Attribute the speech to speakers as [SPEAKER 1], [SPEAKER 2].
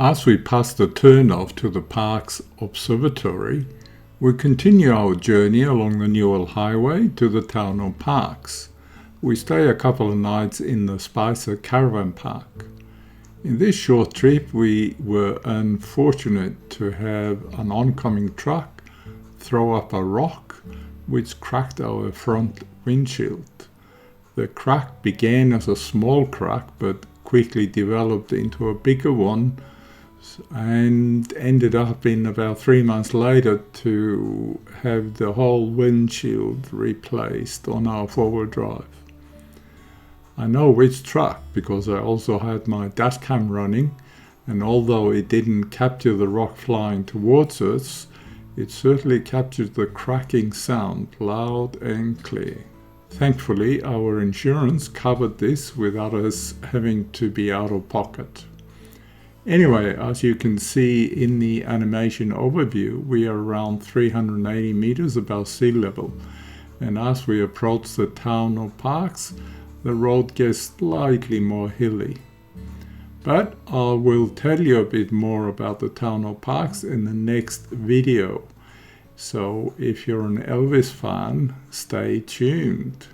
[SPEAKER 1] As we pass the turnoff to the park's Observatory, we continue our journey along the Newell Hwy to the town of Parks. We stay a couple of nights in the Spicer Caravan park. In this short trip we were unfortunate to have an oncoming truck throw up a rock which cracked our front windshield. The crack began as a small crack but quickly developed into a bigger one and ended up in about 3 months later to have the whole windshield replaced on our four-wheel drive. I know which truck because I also had my dash cam running, and although it didn't capture the rock flying towards us, it certainly captured the cracking sound loud and clear. Thankfully, our insurance covered this without us having to be out of pocket. Anyway, as you can see in the animation overview, we are around 380 meters above sea level, and as we approach the town of Parks, the road gets slightly more hilly. But I will tell you a bit more about the town of Parks in the next video. So if you're an Elvis fan, stay tuned.